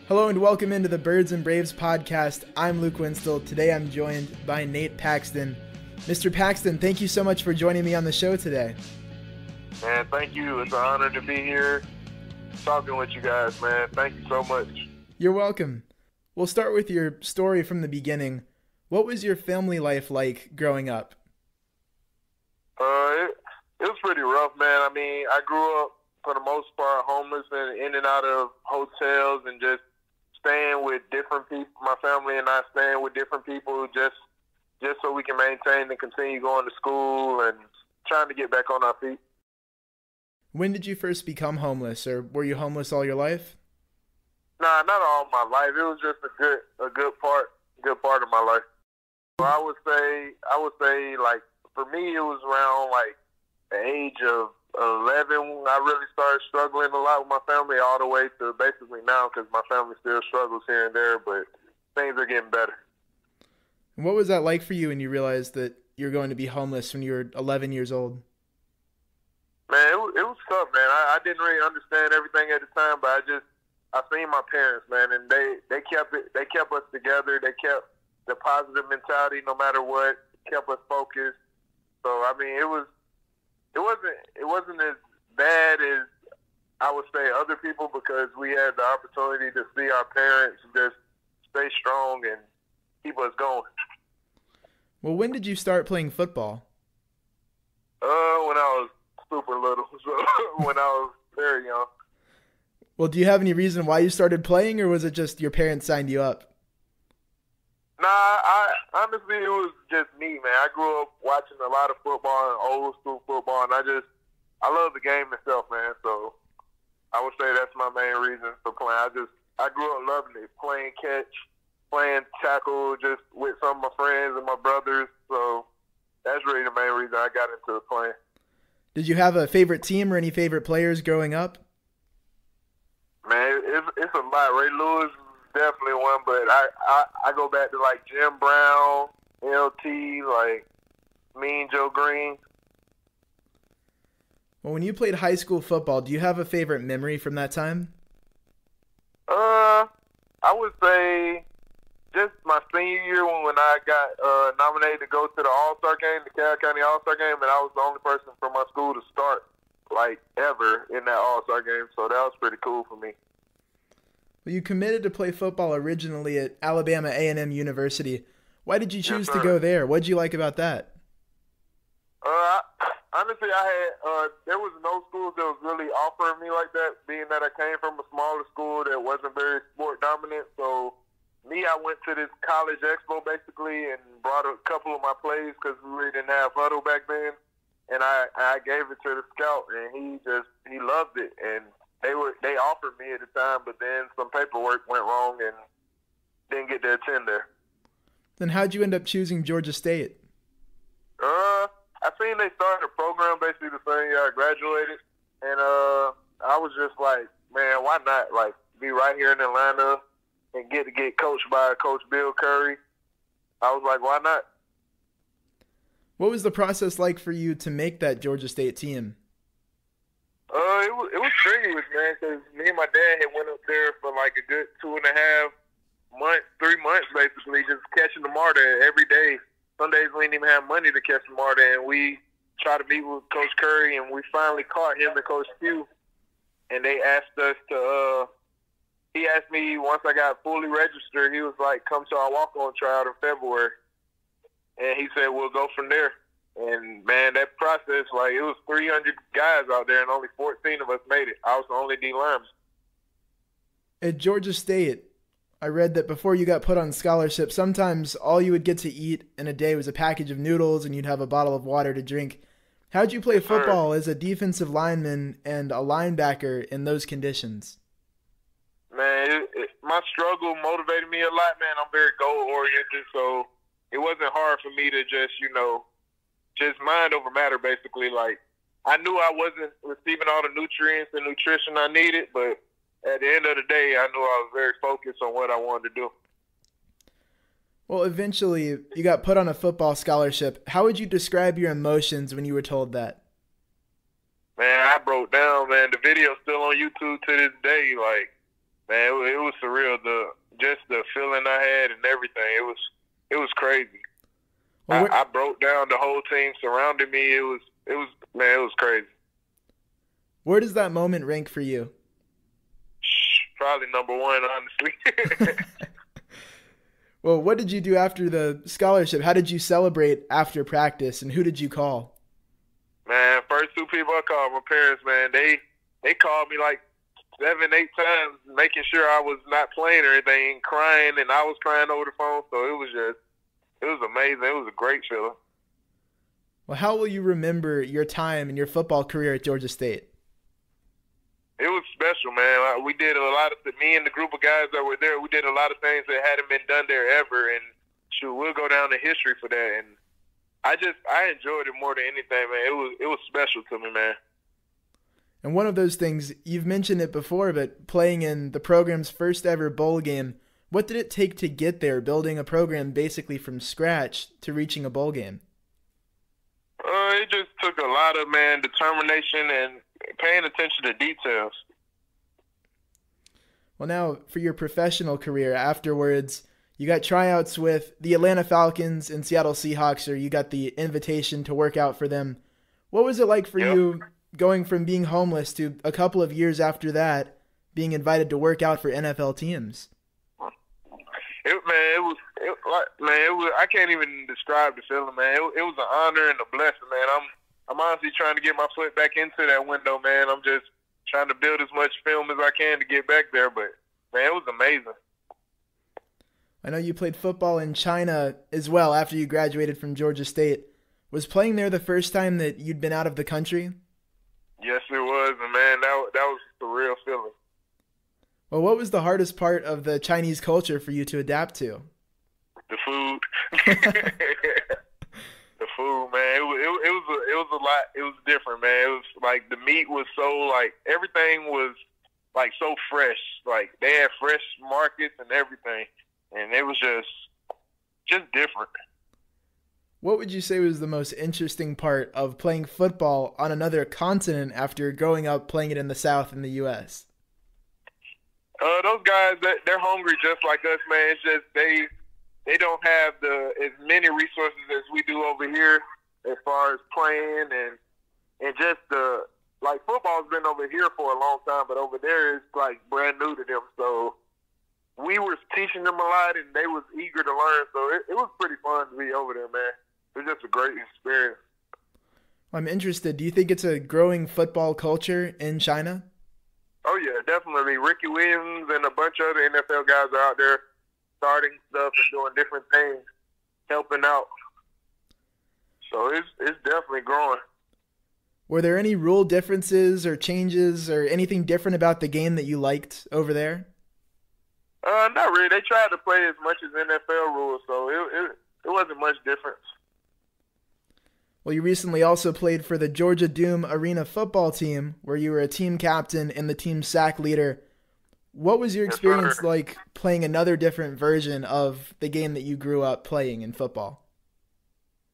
Hello and welcome into the Birds and Braves podcast. I'm Luke Winstel. Today I'm joined by Nate Paxton. Mr. Paxton, thank you so much for joining me on the show today. Man, thank you. It's an honor to be here talking with you guys, man. Thank you so much. You're welcome. We'll start with your story from the beginning. What was your family life like growing up? It was pretty rough, man. I mean, I grew up for the most part homeless and in and out of hotels and just staying with different people. My family and I staying with different people just so we can maintain and continue going to school and trying to get back on our feet. When did you first become homeless, or were you homeless all your life? Nah, not all my life. It was just a good part of my life. So I would say like for me it was around like the age of 11 when I really started struggling a lot with my family, all the way to basically now, because my family still struggles here and there, but things are getting better. And what was that like for you when you realized that you're going to be homeless when you were 11 years old? Man, it was tough, man. I didn't really understand everything at the time, but I seen my parents, man, and they kept us together. They kept the positive mentality no matter what, kept us focused. So I mean, it wasn't as bad as I would say other people, because we had the opportunity to see our parents just stay strong and keep us going. Well, when did you start playing football? When I was super little, so when I was very young. Well, do you have any reason why you started playing, or was it just your parents signed you up? Nah, I honestly, it was just me, man. I grew up watching a lot of football and old school football, and I love the game itself, man. So I would say that's my main reason for playing. I grew up loving it, playing catch, playing tackle, just with some of my friends and my brothers. So that's really the main reason I got into playing. Did you have a favorite team or any favorite players growing up? Man, it's a lot. Ray Lewis is definitely one, but I go back to like Jim Brown, LT, like Mean Joe Green. Well, when you played high school football, do you have a favorite memory from that time? I would say just my senior year when I got nominated to go to the All-Star game, the Cal County All-Star game, and I was the only person from my school to start like ever in that All-Star game, so that was pretty cool for me. Well, you committed to play football originally at Alabama A&M University. Why did you choose to go there? What did you like about that? Honestly, there was no schools that was really offering me like that, being that I came from a smaller school that wasn't very sport dominant. So I went to this college expo basically and brought a couple of my plays, because we really didn't have huddle back then. And I gave it to the scout, and he loved it. And they offered me at the time, but then some paperwork went wrong and didn't get to attend there. Then how'd you end up choosing Georgia State? I seen they started a program basically the same year I graduated, and I was just like, man, why not like be right here in Atlanta and get coached by Coach Bill Curry? I was like, why not? What was the process like for you to make that Georgia State team? It was strenuous, man, because me and my dad had went up there for like a good 2.5 months, 3 months basically, just catching the MARTA every day. Some days we didn't even have money to catch the MARTA, and we tried to meet with Coach Curry, and we finally caught him and Coach Pugh, and they asked us to he asked me once I got fully registered, he was like, come to our walk-on tryout in February. And he said, we'll go from there. And, man, that process, like, it was 300 guys out there, and only 14 of us made it. I was the only D lineman. At Georgia State, I read that before you got put on scholarship, sometimes all you would get to eat in a day was a package of noodles, and you'd have a bottle of water to drink. How'd you play football as a defensive lineman and a linebacker in those conditions? Man, my struggle motivated me a lot, man. I'm very goal-oriented, so it wasn't hard for me to just mind over matter, basically. Like, I knew I wasn't receiving all the nutrients and nutrition I needed, but at the end of the day, I knew I was very focused on what I wanted to do. Well, eventually, you got put on a football scholarship. How would you describe your emotions when you were told that? Man, I broke down, man. The video's still on YouTube to this day. Like, Man, it was surreal. Just the feeling I had and everything. It was crazy. Well, I broke down. The whole team surrounded me. It was man, it was crazy. where does that moment rank for you? Probably number one, honestly. Well, what did you do after the scholarship? How did you celebrate after practice, and who did you call? Man, first two people I called, my parents, man, they called me like 7, 8 times, making sure I was not playing or anything, crying, and I was crying over the phone. So it was amazing. It was a great feeling. Well, how will you remember your time and your football career at Georgia State? It was special, man. We did a lot of me and the group of guys that were there. We did a lot of things that hadn't been done there ever, and shoot, we'll go down in history for that. And I enjoyed it more than anything, man. It was special to me, man. And one of those things, you've mentioned it before, but playing in the program's first ever bowl game, what did it take to get there, building a program basically from scratch to reaching a bowl game? It just took a lot of, man, determination and paying attention to details. Well, now for your professional career afterwards, you got tryouts with the Atlanta Falcons and Seattle Seahawks, or you got the invitation to work out for them. What was it like for you going from being homeless to a couple of years after that being invited to work out for NFL teams? I can't even describe the feeling, man. It was an honor and a blessing, man. I'm honestly trying to get my foot back into that window, man. I'm just trying to build as much film as I can to get back there, but man, it was amazing. I know you played football in China as well after you graduated from Georgia State. Was playing there the first time that you'd been out of the country? Yes, it was, and man, that was a real feeling. Well, what was the hardest part of the Chinese culture for you to adapt to? The food. The food, man. It was a lot. It was different, man. It was like the meat was so like everything was like so fresh. Like they had fresh markets and everything, and it was just different. What would you say was the most interesting part of playing football on another continent after growing up playing it in the South in the U.S.? Those guys, they're hungry just like us, man. It's just they don't have as many resources as we do over here as far as playing and just like football's been over here for a long time, but over there it's like brand new to them. So we were teaching them a lot, and they was eager to learn. So it was pretty fun to be over there, man. It was just a great experience. I'm interested. Do you think it's a growing football culture in China? Oh, yeah, definitely. Ricky Williams and a bunch of other NFL guys are out there starting stuff and doing different things, helping out. So it's definitely growing. Were there any rule differences or changes or anything different about the game that you liked over there? Not really. They tried to play as much as NFL rules, so it wasn't much difference. Well, you recently also played for the Georgia Doom Arena football team, where you were a team captain and the team sack leader. What was your experience like playing another different version of the game that you grew up playing in football?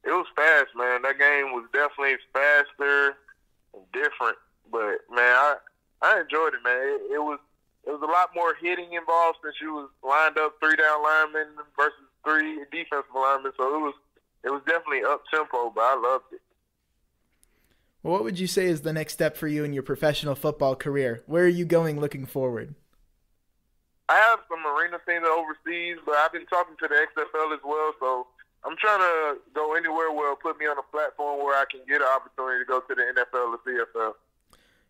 It was fast, man. That game was definitely faster and different. But, man, I enjoyed it, man. It was a lot more hitting involved since you was lined up 3 down linemen versus 3 defensive linemen. So it was definitely up-tempo, but I loved it. Well, what would you say is the next step for you in your professional football career? Where are you going looking forward? I have some arena things overseas, but I've been talking to the XFL as well, so I'm trying to go anywhere where it'll put me on a platform where I can get an opportunity to go to the NFL or CFL.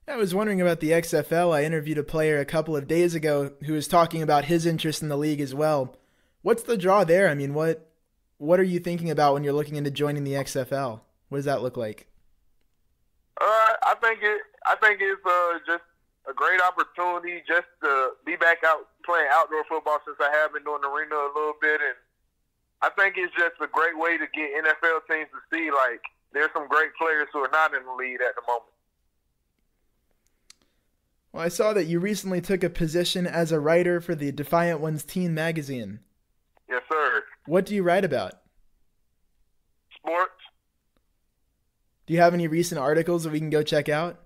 I was wondering about the XFL. I interviewed a player a couple of days ago who was talking about his interest in the league as well. What's the draw there? I mean, what are you thinking about when you're looking into joining the XFL? What does that look like? I think it's just a great opportunity just to be back out playing outdoor football since I have been doing the arena a little bit, and I think it's just a great way to get NFL teams to see like there's some great players who are not in the league at the moment. Well, I saw that you recently took a position as a writer for the Defiant Ones teen magazine. Yes, sir. What do you write about? Sports. Do you have any recent articles that we can go check out?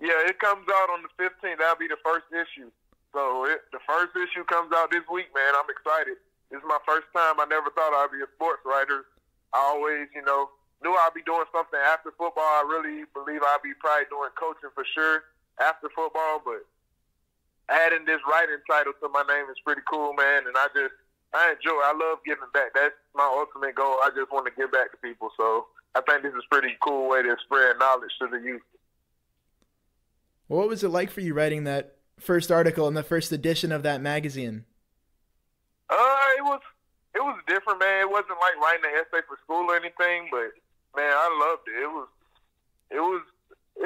Yeah, it comes out on the 15th. That'll be the first issue. So the first issue comes out this week, man. I'm excited. This is my first time. I never thought I'd be a sports writer. I always, knew I'd be doing something after football. I really believe I'd be probably doing coaching for sure after football, but adding this writing title to my name is pretty cool, man. And I enjoy it. I love giving back. That's my ultimate goal. I just want to give back to people. So I think this is a pretty cool way to spread knowledge to the youth. What was it like for you writing that first article in the first edition of that magazine? It was different, man. It wasn't like writing an essay for school or anything, but man, I loved it. It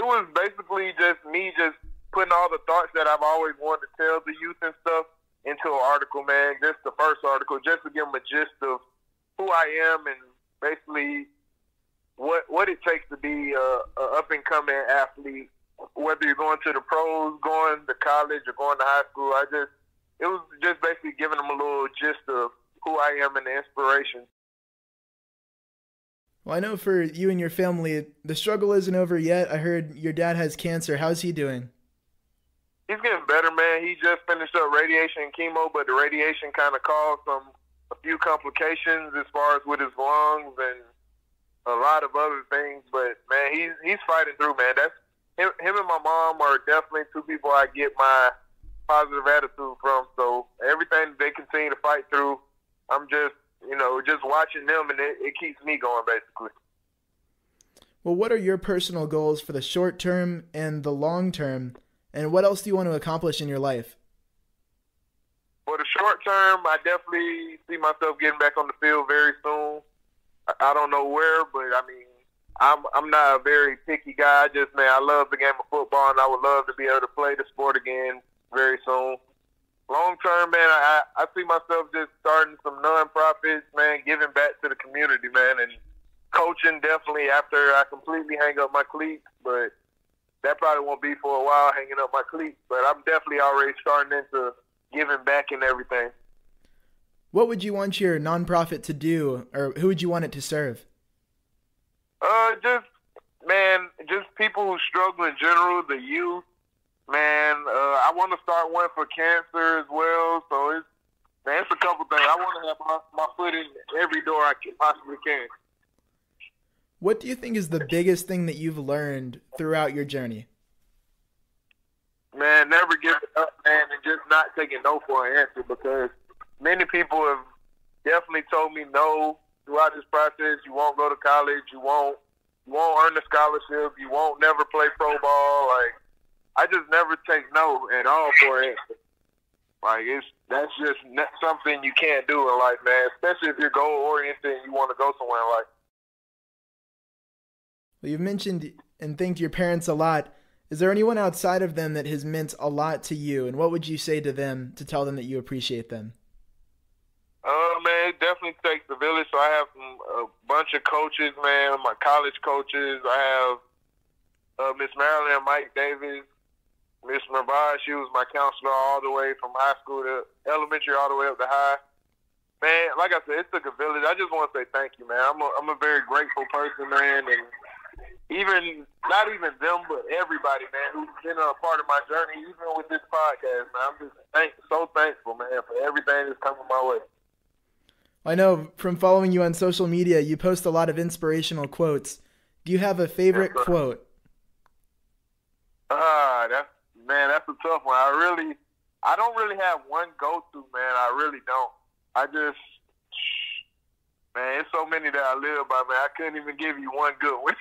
was basically just me just putting all the thoughts that I've always wanted to tell the youth and stuff into an article, man. Just the first article, just to give them a gist of who I am and basically what it takes to be a up and coming athlete. Whether you're going to the pros, going to college, or going to high school, it was just basically giving them a little gist of who I am and the inspiration. Well, I know for you and your family, the struggle isn't over yet. I heard your dad has cancer. How's he doing? He's getting better, man. He just finished up radiation and chemo, but the radiation kind of caused a few complications as far as with his lungs and a lot of other things. But, man, he's fighting through, man. That's him and my mom are definitely two people I get my positive attitude from. So everything they continue to fight through, I'm just watching them, and it keeps me going, basically. Well, what are your personal goals for the short term and the long term, and what else do you want to accomplish in your life? For the short term, I definitely see myself getting back on the field very soon. I don't know where, but I mean, I'm not a very picky guy. I love the game of football, and I would love to be able to play the sport again very soon. Long term, man, I see myself just starting some nonprofits, man, giving back to the community, man, and coaching definitely after I completely hang up my cleats, but that probably won't be for a while, hanging up my cleats, but I'm definitely already starting into giving back and everything. What would you want your nonprofit to do, or who would you want it to serve? Just people who struggle in general, the youth. Man, I want to start one for cancer as well. So it's a couple things. I want to have my foot in every door I possibly can. What do you think is the biggest thing that you've learned throughout your journey? Man, never give up, man, and just not taking no for an answer, because many people have definitely told me no throughout this process. You won't go to college. You won't earn a scholarship. You won't never play pro ball. Like, I just never take no at all for an answer. Like, that's just not something you can't do in life, man, especially if you're goal-oriented and you want to go somewhere in life. Well, you've mentioned and thanked your parents a lot. Is there anyone outside of them that has meant a lot to you, and what would you say to them to tell them that you appreciate them? Man, it definitely takes the village. So I have a bunch of coaches, man, my college coaches. I have Miss Marilyn and Mike Davis. Miss Mervage, she was my counselor all the way from high school to elementary all the way up to high. Man, like I said, it took a village. I just want to say thank you, man. I'm a very grateful person, man, and not even them, but everybody, man, who's been a part of my journey, even with this podcast, man. I'm just so thankful, man, for everything that's coming my way. I know from following you on social media, you post a lot of inspirational quotes. Do you have a favorite quote? That's a tough one. I don't really have one go-to, man. I really don't. Man, it's so many that I live by, man. I couldn't even give you one good one.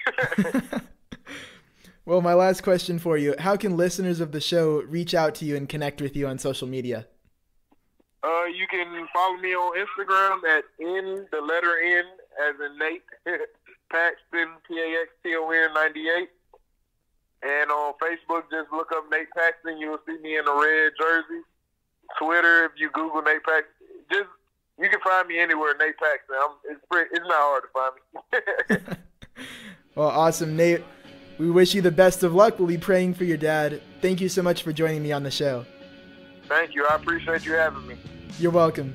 Well, my last question for you. How can listeners of the show reach out to you and connect with you on social media? You can follow me on Instagram at N, the letter N, as in Nate, Paxton, Paxton 98. And on Facebook, just look up Nate Paxton. You'll see me in a red jersey. Twitter, if you Google Nate Paxton, you can find me anywhere, Nate Paxton. It's not hard to find me. Well, awesome, Nate. We wish you the best of luck. We'll be praying for your dad. Thank you so much for joining me on the show. Thank you. I appreciate you having me. You're welcome.